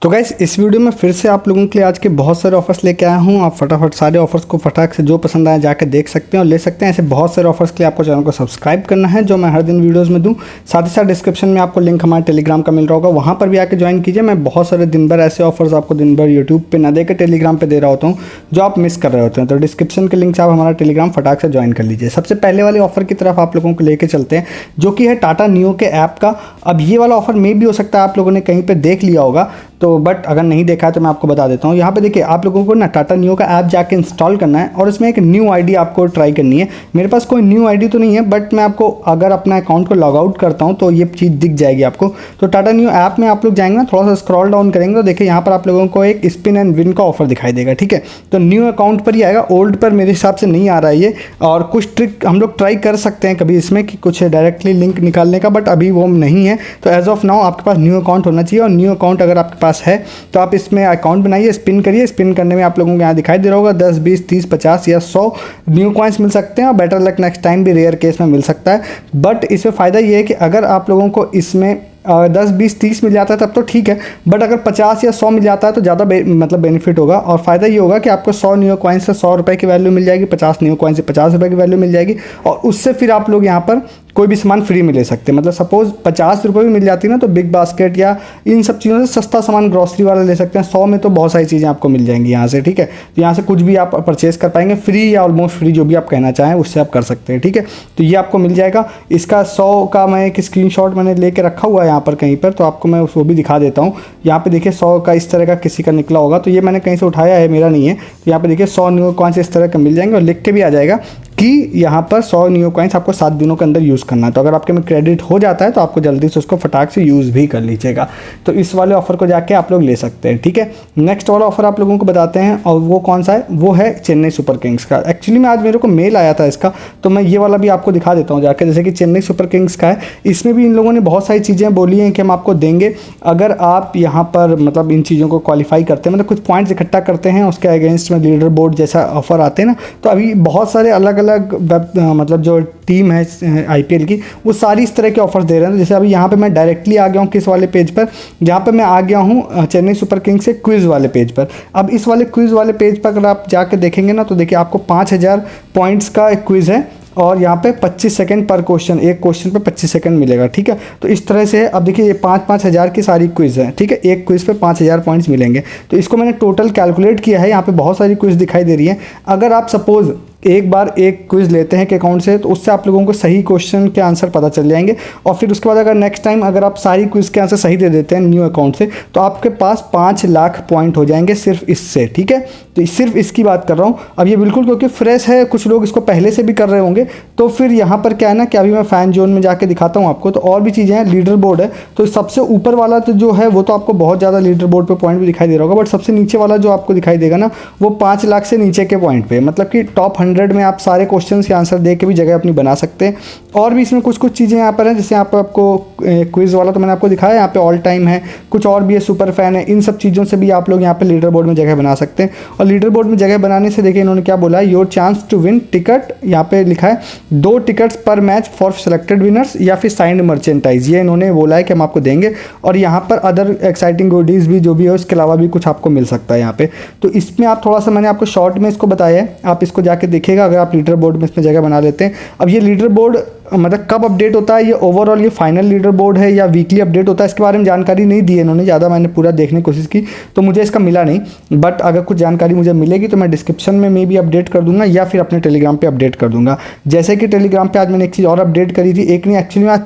तो गाइस इस वीडियो में फिर से आप लोगों के लिए आज के बहुत सारे ऑफर्स लेके आया हूँ। आप फटाफट सारे ऑफर्स को फटाक से जो पसंद आए जाकर देख सकते हैं और ले सकते हैं। ऐसे बहुत सारे ऑफर्स के लिए आपको चैनल को सब्सक्राइब करना है जो मैं हर दिन वीडियोस में दूँ। साथ ही साथ डिस्क्रिप्शन में आपको लिंक हमारे टेलीग्राम का मिल रहा होगा, वहाँ पर भी आकर ज्वाइन कीजिए। मैं बहुत सारे दिन भर ऐसे ऑफर्स आपको दिन भर यूट्यूब पर ना देकर टेलीग्राम पर दे रहा होता हूँ जो आप मिस कर रहे होते हैं। तो डिस्क्रिप्शन के लिंक से आप हमारा टेलीग्राम फटाक से ज्वाइन कर लीजिए। सबसे पहले वाले ऑफर की तरफ आप लोगों को लेकर चलते हैं जो कि है टाटा नियो के ऐप का। अब ये वाला ऑफर मे भी हो सकता है आप लोगों ने कहीं पर देख लिया होगा, तो बट अगर नहीं देखा है तो मैं आपको बता देता हूँ। यहाँ पे देखिए आप लोगों को ना टाटा नियो का ऐप जाके इंस्टॉल करना है और इसमें एक न्यू आईडी आपको ट्राई करनी है। मेरे पास कोई न्यू आईडी तो नहीं है, बट मैं आपको अगर अपना अकाउंट को लॉग आउट करता हूँ तो ये चीज़ दिख जाएगी आपको। तो टाटा नियो ऐप में आप लोग जाएंगे ना, थोड़ा सा स्क्रॉल डाउन करेंगे तो देखिए यहाँ पर आप लोगों को एक स्पिन एंड विन का ऑफर दिखाई देगा। ठीक है, तो न्यू अकाउंट पर ही आएगा, ओल्ड पर मेरे हिसाब से नहीं आ रहा है ये। और कुछ ट्रिक हम लोग ट्राई कर सकते हैं कभी इसमें कि कुछ डायरेक्टली लिंक निकालने का, बट अभी वो नहीं है। तो एज ऑफ नाउ आपके पास न्यू अकाउंट होना चाहिए और न्यू अकाउंट अगर आपके पास है तो आप इसमें अकाउंट बनाइए, स्पिन करिए। स्पिन करने में आप लोगों को यहाँ दिखाई दे रहा होगा 10, 20, 30, 50 या 100 न्यू कॉइन्स मिल सकते हैं और बेटर लक नेक्स्ट टाइम भी रेयर केस में मिल सकता है। बट इसमें फ़ायदा ये है कि अगर आप लोगों को इसमें 10, 20, 30 मिल जाता है तब तो ठीक है, बट अगर 50 या 100 मिल जाता है तो ज़्यादा मतलब बेनिफिट होगा। और फ़ायदा ये होगा कि आपको 100 न्यू कॉइन से 100 रुपये की वैल्यू मिल जाएगी, 50 न्यू कॉइन से 50 रुपये की वैल्यू मिल जाएगी और उससे फिर आप लोग यहाँ पर कोई भी सामान फ्री में ले सकते हैं। मतलब सपोज 50 रुपये भी मिल जाती है ना, तो बिग बास्केट या इन सब चीज़ों से सस्ता सामान ग्रॉसरी वाला ले सकते हैं। 100 में तो बहुत सारी चीज़ें आपको मिल जाएंगी यहाँ से। ठीक है, तो यहाँ से कुछ भी आप परचेस कर पाएंगे फ्री या ऑलमोस्ट फ्री, जो भी आप कहना चाहें उससे आप कर सकते हैं। ठीक है, तो ये आपको मिल जाएगा। इसका 100 का मैं एक स्क्रीनशॉट मैंने लेके रखा हुआ है यहाँ पर कहीं पर, तो आपको मैं उसको भी दिखा देता हूँ। यहाँ पे देखिए 100 का इस तरह का किसी का निकला होगा, तो ये मैंने कहीं से उठाया है, मेरा नहीं है। तो यहाँ पे देखिए 100 न्यू कॉइन्स इस तरह के मिल जाएंगे और लिख के भी आ जाएगा कि यहाँ पर 100 न्यू कॉइन्स आपको 7 दिनों के अंदर यूज़ करना है। तो अगर आपके में क्रेडिट हो जाता है तो आपको जल्दी से उसको फटाक से यूज़ भी कर लीजिएगा। तो इस वाले ऑफर को जाके आप लोग ले सकते हैं। ठीक है, नेक्स्ट वाला ऑफर आप लोगों को बताते हैं और वो कौन सा है, वो है चेन्नई सुपर किंग्स का। एक्चुअली में आज मेरे को मेल आया था इसका, तो मैं ये वाला भी आपको दिखा देता हूँ जाके। जैसे कि चेन्नई सुपर किंग्स का है, इसमें भी इन लोगों ने बहुत सारी चीज़ें बोली हैं कि हम आपको देंगे अगर आप यहाँ पर मतलब इन चीज़ों को क्वालिफाई करते हैं, मतलब कुछ पॉइंट्स इकट्ठा करते हैं, उसके अगेंस्ट में लीडर बोर्ड जैसा ऑफर आते हैं ना। तो अभी बहुत सारे अलग अलग मतलब जो टीम है आईपीएल की, वो सारी इस तरह के ऑफर्स दे रहे हैं। जैसे अभी यहाँ पे मैं डायरेक्टली आ गया हूँ किस वाले पेज पर, जहाँ पे मैं आ गया हूँ चेन्नई सुपर किंग्स से क्विज़ वाले पेज पर। अब इस वाले क्विज़ वाले पेज पर अगर आप जाकर देखेंगे ना, तो देखिए आपको 5000 पॉइंट्स का एक क्विज़ है और यहाँ पे 25 सेकंड पर क्वेश्चन, एक क्वेश्चन पे 25 सेकंड मिलेगा। ठीक है, तो इस तरह से अब देखिए ये 5-5 हज़ार की सारी क्विज़ है। ठीक है, एक क्विज़ पे 5000 पॉइंट्स मिलेंगे। तो इसको मैंने टोटल कैलकुलेट किया है, यहाँ पे बहुत सारी क्विज़ दिखाई दे रही है। अगर आप सपोज़ एक बार एक क्विज़ लेते हैं कि अकाउंट से, तो उससे आप लोगों को सही क्वेश्चन के आंसर पता चल जाएंगे और फिर उसके बाद अगर नेक्स्ट टाइम अगर आप सारी क्विज़ के आंसर सही दे देते हैं न्यू अकाउंट से, तो आपके पास 5 लाख पॉइंट हो जाएंगे सिर्फ इससे। ठीक है, तो सिर्फ इसकी बात कर रहा हूँ। अब ये बिल्कुल क्योंकि फ्रेश है, कुछ लोग इसको पहले से भी कर रहे होंगे, तो फिर यहाँ पर क्या है ना कि अभी मैं फ़ैन जोन में जाके दिखाता हूँ आपको। तो और भी चीज़ें हैं, लीडर बोर्ड है, तो सबसे ऊपर वाला तो जो है वो तो आपको बहुत ज़्यादा लीडर बोर्ड पर पॉइंट भी दिखाई दे रहा होगा, बट सबसे नीचे वाला जो आपको दिखाई देगा ना, वो 5 लाख से नीचे के पॉइंट पे, मतलब कि टॉप 100 में आप सारे क्वेश्चन के आंसर दे के भी जगह अपनी बना सकते हैं। और भी इसमें कुछ चीज़ें यहाँ पर हैं, जैसे यहाँ पर आपको क्विज़ वाला तो मैंने आपको दिखाया, यहाँ पे ऑल टाइम है, कुछ और भी है, सुपर फैन है। इन सब चीज़ों से भी आप लोग यहाँ पे लीडर बोर्ड में जगह बना सकते हैं। और लीडर बोर्ड में जगह बनाने से देखिए इन्होंने क्या बोला है, your chance to win ticket, यहाँ पे लिखा है 2 टिकट्स पर मैच फॉर सेलेक्टेड विनर्स या फिर साइंड मर्चेंटाइज, ये इन्होंने बोला है कि हम आपको देंगे। और यहाँ पर अदर एक्साइटिंग गुडीज़ भी जो भी है उसके अलावा भी कुछ आपको मिल सकता है यहाँ पे। तो इसमें आप थोड़ा सा मैंने आपको शॉर्ट में इसको बताया है, आप इसको जाके देखिएगा अगर आप लीडर बोर्ड में इसमें जगह बना लेते हैं। अब ये लीडर बोर्ड मतलब कब अपडेट होता है, ये ओवरऑल ये फाइनल लीडर बोर्ड है या वीकली अपडेट होता है, इसके बारे में जानकारी नहीं दी है इन्होंने ज़्यादा। मैंने पूरा देखने की कोशिश की तो मुझे इसका मिला नहीं, बट अगर कुछ जानकारी मुझे मिलेगी तो मैं डिस्क्रिप्शन में भी अपडेट कर दूंगा या फिर अपने टेलीग्राम पे अपडेट कर दूंगा। जैसे कि टेलीग्राम पे आज मैंने एक चीज़ और अपडेट करी थी, एक नहीं एक्चुअली आज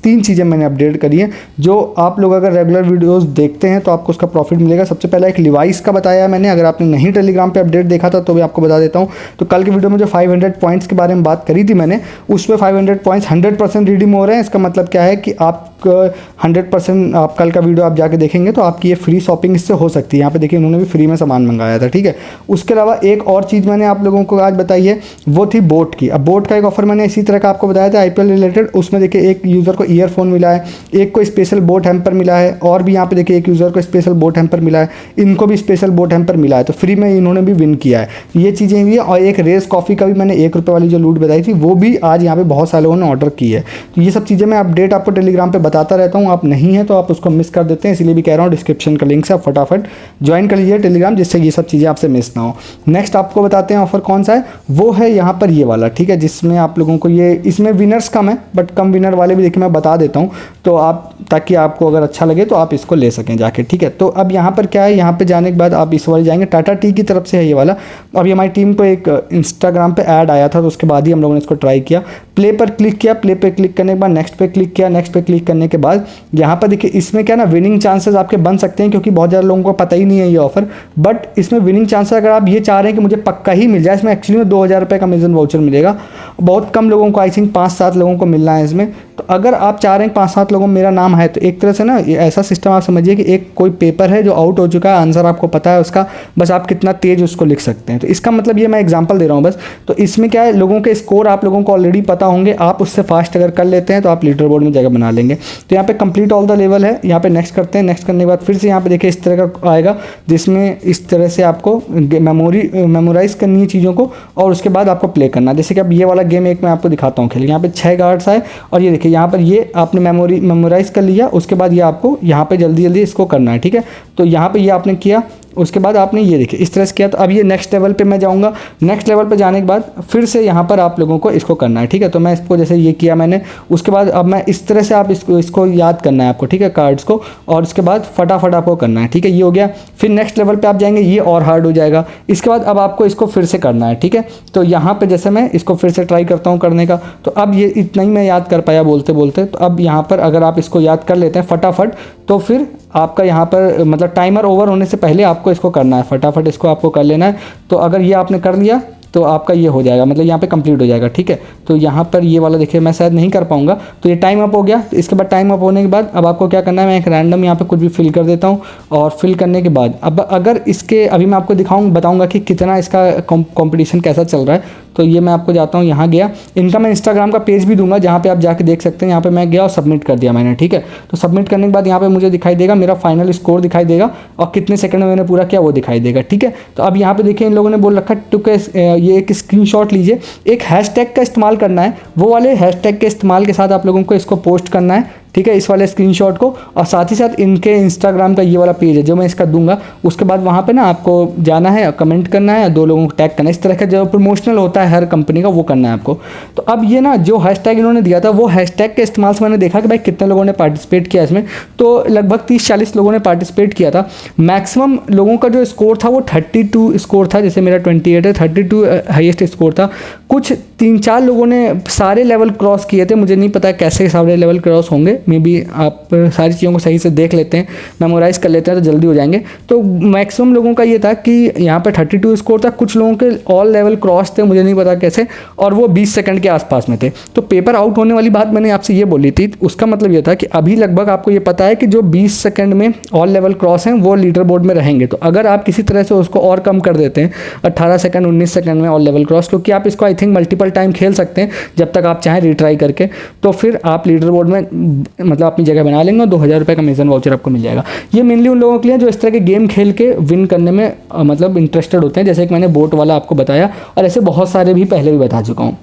तीन चीज़ें मैंने अपडेट करी है, जो आप लोग अगर रेगुलर वीडियोज़ देखते हैं तो आपको उसका प्रॉफिट मिलेगा। सबसे पहला एक लिवाइस का बताया है मैंने, अगर आपने नहीं टेलीग्राम पर अपडेट देखा था तो भी आपको बता देता हूँ। तो कल की वीडियो में जो 500 पॉइंट्स के बारे में बात करी थी मैंने, उसमें 500 पॉइंट्स 100% रिडीम हो रहे हैं। इसका मतलब क्या है कि आप 100% आप कल का वीडियो आप जाके देखेंगे तो आपकी ये फ्री शॉपिंग इससे हो सकती है। यहाँ पे देखिए इन्होंने भी फ्री में सामान मंगाया था। ठीक है, उसके अलावा एक और चीज़ मैंने आप लोगों को आज बताई है, वो थी बोट की। अब बोट का एक ऑफर मैंने इसी तरह का आपको बताया था आईपीएल रिलेटेड। उसमें देखिए एक यूज़र को ईयरफोन मिला है, एक को स्पेशल बोट हैम्पर मिला है, और भी यहाँ पे देखिए एक यूज़र को स्पेशल बोट हैम्पर मिला है, इनको भी स्पेशल बोट हैम्पर मिला है। तो फ्री में इन्होंने भी विन किया है, ये चीज़ें हुई है। और एक रेस कॉफ़ी का भी मैंने 1 रुपये वाली जो लूट बताई थी वो भी आज यहाँ पे बहुत सारे लोगों ने ऑर्डर की है। तो ये सब चीज़ें मैं अपडेट आपको टेलीग्राम पर बताता रहता हूँ, आप नहीं है तो आप उसको मिस कर देते हैं, इसलिए भी कह रहा हूँ डिस्क्रिप्शन का लिंक से आप फटाफट ज्वाइन कर लीजिए टेलीग्राम, जिससे ये सब चीज़ें आपसे मिस ना हो। नेक्स्ट आपको बताते हैं ऑफर कौन सा है, वो है यहाँ पर ये वाला, ठीक है, जिसमें आप लोगों को ये, इसमें विनर्स कम है बट कम विनर वाले भी देखिए मैं बता देता हूँ, तो आप ताकि आपको अगर अच्छा लगे तो आप इसको ले सकें जाके, ठीक है। तो अब यहाँ पर क्या है, यहाँ पे जाने के बाद आप इस वाले जाएंगे, टाटा टी की तरफ से है ये वाला। अभी हमारी टीम को एक इंस्टाग्राम पे ऐड आया था, तो उसके बाद ही हम लोगों ने इसको ट्राई किया। प्ले पर क्लिक किया, प्ले पे क्लिक करने के बाद नेक्स्ट पे क्लिक किया, नेक्स्ट पे क्लिक करने के बाद यहाँ पर देखिए इसमें क्या ना विनिंग चांसेस आपके बन सकते हैं, क्योंकि बहुत ज़्यादा लोगों को पता ही नहीं है ये ऑफर, बट इसमें विनिंग चांसेस अगर आप ये चाह रहे हैं कि मुझे पक्का ही मिल जाए, इसमें एक्चुअली में 2000 रुपये का अमेजन वाउचर मिलेगा। बहुत कम लोगों को, आई थिंक 5-7 लोगों को मिलना है इसमें। तो अगर आप चाह रहे हैं 5-7 लोगों में मेरा नाम है, तो एक तरह से ना ये ऐसा सिस्टम आप समझिए कि एक कोई पेपर है जो आउट हो चुका है, आंसर आपको पता है उसका, बस आप कितना तेज उसको लिख सकते हैं। तो इसका मतलब ये मैं एग्जांपल दे रहा हूँ बस। तो इसमें क्या है, लोगों के स्कोर आप लोगों को ऑलरेडी पता होंगे, आप उससे फास्ट अगर कर लेते हैं तो आप लीडर बोर्ड में जगह बना लेंगे। तो यहाँ पे कंप्लीट ऑल द लेवल है, यहाँ पे नेक्स्ट करते हैं। नेक्स्ट करने के बाद फिर से यहाँ पे देखिए इस तरह का आएगा, जिसमें इस तरह से आपको मेमोराइज करनी है चीज़ों को, और उसके बाद आपको प्ले करना है। जैसे कि अब ये वाला गेम एक मैं आपको दिखाता हूँ खेल, यहाँ पे 6 कार्ड्स आए, और ये देखिए यहाँ पर ये आपने मेमोराइज कर लिया, उसके बाद ये आपको यहाँ पे जल्दी जल्दी इसको करना है, ठीक है। तो यहाँ पे ये आपने किया, उसके बाद आपने ये देखिए इस तरह से किया। तो अब ये नेक्स्ट लेवल पे मैं जाऊँगा, नेक्स्ट लेवल पे जाने के बाद फिर से यहाँ पर आप लोगों को इसको करना है, ठीक है। तो मैं इसको जैसे ये किया मैंने, उसके बाद अब मैं इस तरह से आप इसको याद करना है आपको, ठीक है, कार्ड्स को, और उसके बाद फटाफट आपको करना है, ठीक है। ये हो गया। फिर नेक्स्ट लेवल पर आप जाएंगे, ये और हार्ड हो जाएगा। इसके बाद अब आपको इसको फिर से करना है, ठीक है। तो यहाँ पर जैसे मैं इसको फिर से ट्राई करता हूँ करने का, तो अब ये इतना ही मैं याद कर पाया बोलते बोलते। तो अब यहाँ पर अगर आप इसको याद कर लेते हैं फटाफट, तो फिर आपका यहाँ पर मतलब टाइमर ओवर होने से पहले आपको इसको करना है, फटाफट इसको आपको कर लेना है। तो अगर ये आपने कर लिया तो आपका ये हो जाएगा, मतलब यहाँ पे कंप्लीट हो जाएगा, ठीक है। तो यहाँ पर ये वाला देखिए मैं शायद नहीं कर पाऊँगा, तो ये टाइम अप हो गया। तो इसके बाद टाइम अप होने के बाद अब आपको क्या करना है, मैं एक रैंडम यहाँ पे कुछ भी फिल कर देता हूँ, और फिल करने के बाद अब अगर इसके अभी मैं आपको बताऊँगा कि कितना इसका कॉम्पिटिशन कैसा चल रहा है। तो ये मैं आपको जाता हूँ, यहाँ गया, इनका मैं इंस्टाग्राम का पेज भी दूंगा जहाँ पे आप जाके देख सकते हैं। यहाँ पे मैं गया और सबमिट कर दिया मैंने, ठीक है। तो सबमिट करने के बाद यहाँ पे मुझे दिखाई देगा, मेरा फाइनल स्कोर दिखाई देगा, और कितने सेकंड में मैंने पूरा किया वो दिखाई देगा, ठीक है। तो अब यहाँ पे देखिए इन लोगों ने बोल रखा ये एक स्क्रीनशॉट लीजिए, एक हैशटैग का इस्तेमाल करना है, वो वाले हैशटैग के इस्तेमाल के साथ आप लोगों को इसको पोस्ट करना है, ठीक है, इस वाले स्क्रीनशॉट को। और साथ ही साथ इनके इंस्टाग्राम का ये वाला पेज है जो मैं इसका दूंगा, उसके बाद वहाँ पे ना आपको जाना है, कमेंट करना है, 2 लोगों को टैग करना है, इस तरह का जो प्रमोशनल होता है हर कंपनी का वो करना है आपको। तो अब ये ना जो हैशटैग इन्होंने दिया था, वो हैशटैग के इस्तेमाल से मैंने देखा कि भाई कितने लोगों ने पार्टिसिपेट किया इसमें, तो लगभग 30-40 लोगों ने पार्टिसिपेट किया था। मैक्सिमम लोगों का जो स्कोर था वो 32 स्कोर था, जैसे मेरा 28 है, 32 हाईएस्ट स्कोर था। कुछ 3-4 लोगों ने सारे लेवल क्रॉस किए थे, मुझे नहीं पता कैसे सारे लेवल क्रॉस होंगे, मे बी आप सारी चीज़ों को सही से देख लेते हैं, मेमोराइज कर लेते हैं तो जल्दी हो जाएंगे। तो मैक्सिमम लोगों का ये था कि यहाँ पर 32 स्कोर था, कुछ लोगों के ऑल लेवल क्रॉस थे, मुझे नहीं पता कैसे, और वो 20 सेकंड के आसपास में थे। तो पेपर आउट होने वाली बात मैंने आपसे ये बोली थी, उसका मतलब ये था कि अभी लगभग आपको ये पता है कि जो 20 सेकंड में ऑल लेवल क्रॉस हैं वो लीडर बोर्ड में रहेंगे। तो अगर आप किसी तरह से उसको और कम कर देते हैं, 18 सेकंड 19 सेकंड में ऑल लेवल क्रॉस, क्योंकि आप इसको आई थिंक मल्टीपल टाइम खेल सकते हैं जब तक आप चाहें रिट्राई करके, तो फिर आप लीडर बोर्ड में मतलब अपनी जगह बना लेंगे, 2000 रुपये का अमेजन वाउचर आपको मिल जाएगा। ये मेनली उन लोगों के लिए जो इस तरह के गेम खेल के विन करने में मतलब इंटरेस्टेड होते हैं, जैसे कि मैंने बोट वाला आपको बताया, और ऐसे बहुत सारे भी पहले भी बता चुका हूँ।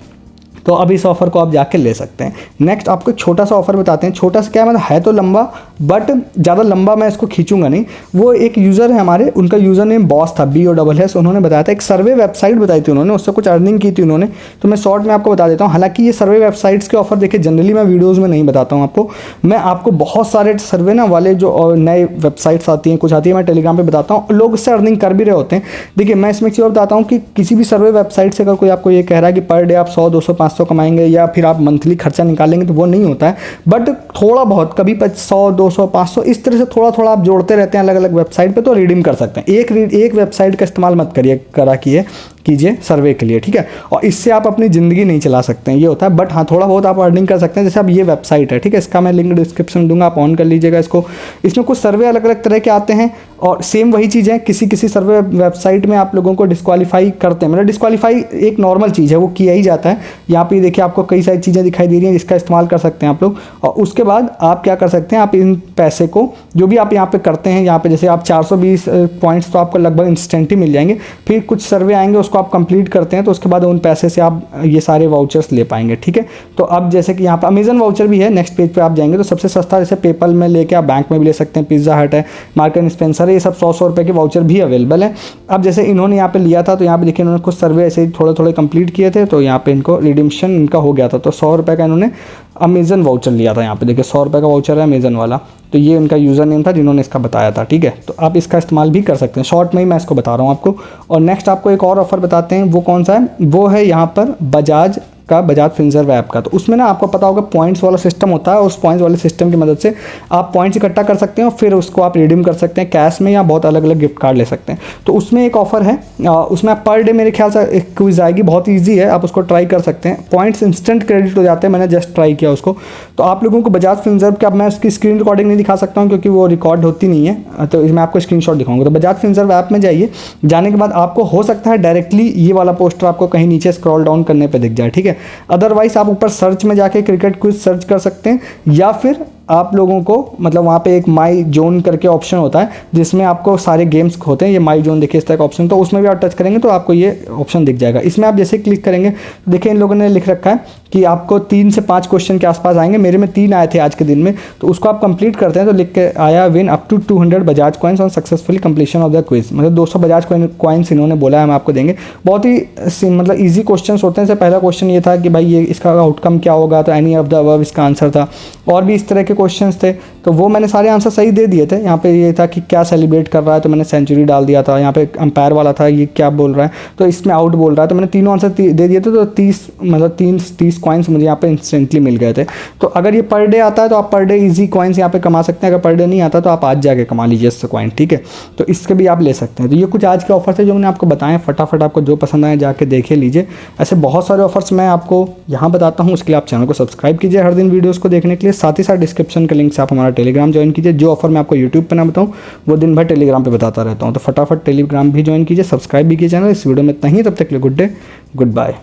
तो अब इस ऑफ़र को आप जाके ले सकते हैं। नेक्स्ट आपको छोटा सा ऑफ़र बताते हैं। छोटा सा क्या मतलब है तो लंबा, बट ज़्यादा लंबा मैं इसको खींचूंगा नहीं। वो एक यूज़र है हमारे, उनका यूज़र नेम बॉस था, BOSS। उन्होंने बताया था, एक सर्वे वेबसाइट बताई थी उन्होंने, उससे कुछ अर्निंग की थी उन्होंने। तो मैं शॉर्ट में आपको बता देता हूँ। हालांकि ये सर्वे वेबसाइट्स के ऑफर देखिए जनरली मैं वीडियोज़ में नहीं बताता हूँ आपको, मैं आपको बहुत सारे सर्वे ना वाले जो नए वेबसाइट्स आती हैं, कुछ आती है, मैं टेलीग्राम पर बताता हूँ, लोग उससे अर्निंग कर भी रहे होते हैं। देखिए मैं इसमें चीज़ बताता हूँ कि किसी भी सर्वे वेबसाइट से अगर कोई आपको ये कह रहा है कि पर डे आप 100, 200, 500 कमाएंगे या फिर आप मंथली खर्चा निकालेंगे, तो वो नहीं होता है। बट थोड़ा बहुत कभी 100, 200, 500 इस तरह से थोड़ा थोड़ा आप जोड़ते रहते हैं अलग अलग वेबसाइट पे, तो रिडीम कर सकते हैं। एक वेबसाइट का इस्तेमाल मत कीजिए सर्वे के लिए, ठीक है। और इससे आप अपनी ज़िंदगी नहीं चला सकते हैं, ये होता है। बट हाँ थोड़ा बहुत आप अर्निंग कर सकते हैं। जैसे अब ये वेबसाइट है, ठीक है, इसका मैं लिंक डिस्क्रिप्शन में दूंगा, आप ऑन कर लीजिएगा इसको। इसमें कुछ सर्वे अलग अलग तरह के आते हैं, और सेम वही चीज़ है, किसी सर्वे वेबसाइट में आप लोगों को डिस्क्वालीफाई करते हैं। मतलब डिस्क्वालीफाई एक नॉर्मल चीज़ है, वो किया ही जाता है। यहाँ पे देखिए आपको कई सारी चीज़ें दिखाई दे रही हैं जिसका इस्तेमाल कर सकते हैं आप लोग। और उसके बाद आप क्या कर सकते हैं, आप इन पैसे को जो भी आप यहाँ पे करते हैं, यहाँ पे जैसे आप 420 पॉइंट्स तो आपको लगभग इंस्टेंट ही मिल जाएंगे। फिर कुछ सर्वे आएंगे, उसको को आप कंप्लीट करते हैं तो उसके बाद उन पैसे से आप ये सारे वाउचर्स ले पाएंगे, ठीक है। तो अब जैसे कि यहाँ पर अमेजन वाउचर भी है, नेक्स्ट पेज पे आप जाएंगे तो सबसे सस्ता जैसे पेपल में लेके आप बैंक में भी ले सकते हैं, पिज्जा हट है, मार्क एंड स्पेंसर है, ये सब 100 रुपये के वाउचर भी अवेलेबल है। अब जैसे इन्होंने यहाँ पे लिया था तो यहाँ पे देखिए इन्होंने कुछ सर्वे ऐसे ही थोड़े थोड़े कंप्लीट किए थे, तो यहाँ पे इनको रिडीम्पशन इनका हो गया था, तो 100 रुपये का इन्होंने अमेजन वाउचर लिया था। यहाँ पे देखिए 100 रुपये का वाउचर है अमेजन वाला, तो ये उनका यूज़र नेम था जिन्होंने इसका बताया था, ठीक है। तो आप इसका इस्तेमाल भी कर सकते हैं, शॉर्ट में ही मैं इसको बता रहा हूँ आपको। और नेक्स्ट आपको एक और ऑफर बताते हैं, वो कौन सा है, वो है यहाँ पर बजाज फिनसर्व ऐप का। तो उसमें ना आपको पता होगा पॉइंट्स वाला सिस्टम होता है, उस पॉइंट्स वाले सिस्टम की मदद से आप पॉइंट्स इकट्ठा कर सकते हैं और फिर उसको आप रिडीम कर सकते हैं कैश में या बहुत अलग अलग गिफ्ट कार्ड ले सकते हैं। तो उसमें एक ऑफर है, उसमें आप पर डे मेरे ख्याल से एक क्विज आएगी, बहुत ईजी है, आप उसको ट्राई कर सकते हैं। पॉइंट्स इंस्टेंट क्रेडिट हो जाते हैं, मैंने जस्ट ट्राई किया उसको। तो आप लोगों को बजाज फिनसर्व का, अब मैं उसकी स्क्रीन रिकॉर्डिंग नहीं दिखा सकता हूँ क्योंकि वो रिकॉर्ड होती नहीं है, तो मैं आपको स्क्रीनशॉट दिखाऊंगा। तो बजाज फिनसर्व ऐप में जाइए, जाने के बाद आपको हो सकता है डायरेक्टली ये वाला पोस्टर आपको कहीं नीचे स्क्रॉल डाउन करने पर दिख जाए, ठीक है। अदरवाइज आप ऊपर सर्च में जाके क्रिकेट क्विज सर्च कर सकते हैं, या फिर आप लोगों को मतलब वहाँ पे एक माई जोन करके ऑप्शन होता है जिसमें आपको सारे गेम्स होते हैं, ये माई जोन देखिए इस तरह का ऑप्शन, तो उसमें भी आप टच करेंगे तो आपको ये ऑप्शन दिख जाएगा। इसमें आप जैसे क्लिक करेंगे तो देखिए इन लोगों ने लिख रखा है कि आपको 3 से 5 क्वेश्चन के आसपास आएंगे, मेरे में 3 आए थे आज के दिन में, तो उसको आप कंप्लीट करते हैं तो लिख के आया win up to 200 Bajaj coins on successfully completion of the quiz, मतलब 200 बजाज कॉइन्स इन्होंने बोला है हम आपको देंगे। बहुत ही मतलब ईजी क्वेश्चन होते हैं। जैसे पहला क्वेश्चन ये था कि भाई ये इसका आउटकम क्या होगा, तो एनी ऑफ द अबव इसका आंसर था, और भी इस तरह के क्वेश्चन थे, तो वो मैंने सारे आंसर सही दे दिए थे। यहाँ पे ये था कि क्या सेलिब्रेट कर रहा है, तो मैंने सेंचुरी डाल दिया था। यहाँ पे अंपायर वाला था, ये क्या बोल रहा है, तो इसमें आउट बोल रहा है, तो मैंने तीनों आंसर दे दिए थे, तो 30 कॉइन्स मुझे यहाँ पे इंस्टेंटली मिल गए थे। तो अगर ये पर डे आता है तो आप पर डे ईजी कॉइन्स यहाँ पे कमा सकते हैं, अगर पर डे नहीं आता तो आप आज जाके कमा लीजिए इससे कॉइन, ठीक है। तो इसके भी आप ले सकते हैं। तो ये कुछ आज के ऑफर थे जो मैंने आपको बताएं, फटाफट आपको जो पसंद आए जाके देखे लीजिए। ऐसे बहुत सारे ऑफर्स मैं आपको यहाँ बताता हूँ, उसके लिए आप चैनल को सब्सक्राइब कीजिए हर दिन वीडियोज़ को देखने के लिए। साथ ही साथ डिस्क्रिप्शन के लिंक से आप हमारा टेलीग्राम ज्वाइन कीजिए, जो ऑफर मैं आपको यूट्यूब पे ना बताऊं वो दिन भर टेलीग्राम पे बताता रहता हूं, तो फटाफट टेलीग्राम भी ज्वाइन कीजिए, सब्सक्राइब भी कीजिए चैनल। इस वीडियो में इतना ही, तब तक के लिए गुड डे, गुड बाय।